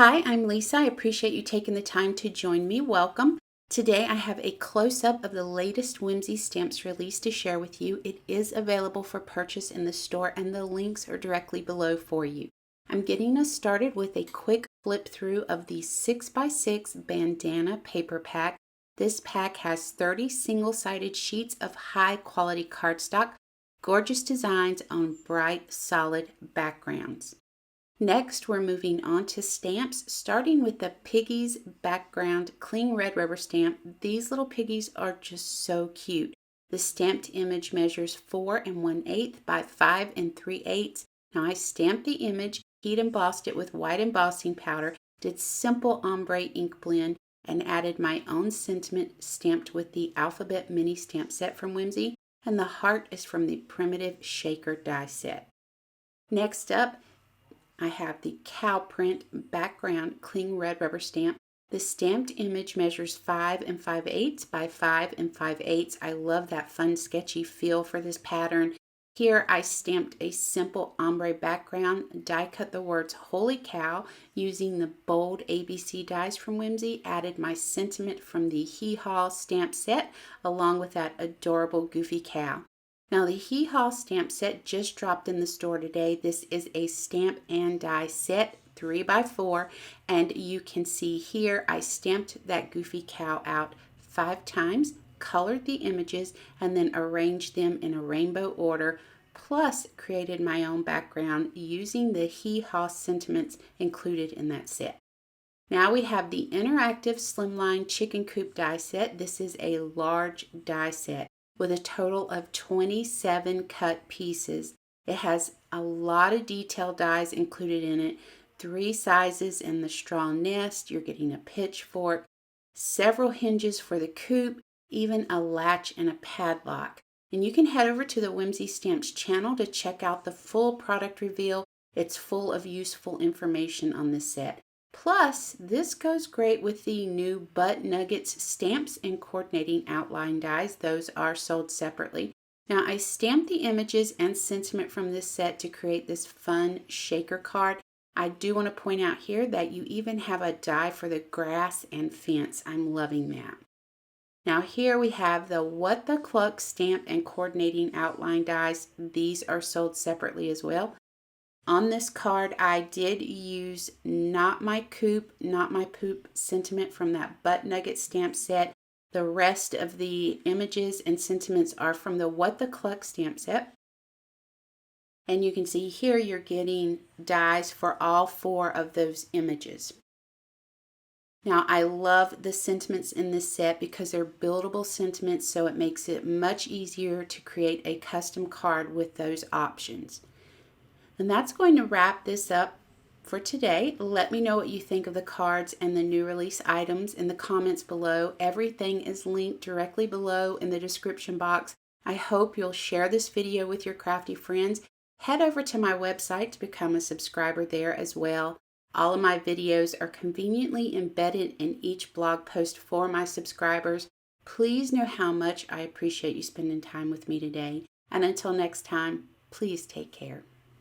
Hi, I'm Lisa. I appreciate you taking the time to join me. Welcome. Today I have a close-up of the latest Whimsy Stamps release to share with you. It is available for purchase in the store and the links are directly below for you. I'm getting us started with a quick flip through of the 6x6 Bandana Paper Pack. This pack has 30 single-sided sheets of high-quality cardstock, gorgeous designs on bright, solid backgrounds. Next, we're moving on to stamps, starting with the Piggies background cling red rubber stamp. These little piggies are just so cute. The stamped image measures 4 1/8 by 5 3/8. Now I stamped the image, heat embossed it with white embossing powder, did simple ombre ink blend, and added my own sentiment stamped with the Alphabet mini stamp set from Whimsy, and the heart is from the Primitive Shaker die set. Next up, I have the cow print background cling red rubber stamp. The stamped image measures 5 5/8 by 5 5/8. I love that fun sketchy feel for this pattern. Here I stamped a simple ombre background, die cut the words Holy Cow using the bold ABC dies from Whimsy, added my sentiment from the Hee Haw stamp set along with that adorable goofy cow. Now the Hee Haw stamp set just dropped in the store today. This is a stamp and die set, 3x4, and you can see here I stamped that goofy cow out 5 times, colored the images, and then arranged them in a rainbow order, plus created my own background using the Hee Haw sentiments included in that set. Now we have the interactive Slimline chicken coop die set. This is a large die set with a total of 27 cut pieces. It has a lot of detail dies included in it, 3 sizes in the straw nest, you're getting a pitchfork, several hinges for the coop, even a latch and a padlock. And you can head over to the Whimsy Stamps channel to check out the full product reveal. It's full of useful information on this set. Plus, this goes great with the new Butt Nuggets stamps and coordinating outline dies. Those are sold separately. Now, I stamped the images and sentiment from this set to create this fun shaker card. I do want to point out here that you even have a die for the grass and fence. I'm loving that. Now here we have the What the Cluck stamp and coordinating outline dies. These are sold separately as well. On this card, I did use Not My Coop, Not My Poop sentiment from that Butt Nugget stamp set. The rest of the images and sentiments are from the What the Cluck stamp set. And you can see here you're getting dies for all 4 of those images. Now, I love the sentiments in this set because they're buildable sentiments, so it makes it much easier to create a custom card with those options. And that's going to wrap this up for today. Let me know what you think of the cards and the new release items in the comments below. Everything is linked directly below in the description box. I hope you'll share this video with your crafty friends. Head over to my website to become a subscriber there as well. All of my videos are conveniently embedded in each blog post for my subscribers. Please know how much I appreciate you spending time with me today. And until next time, please take care.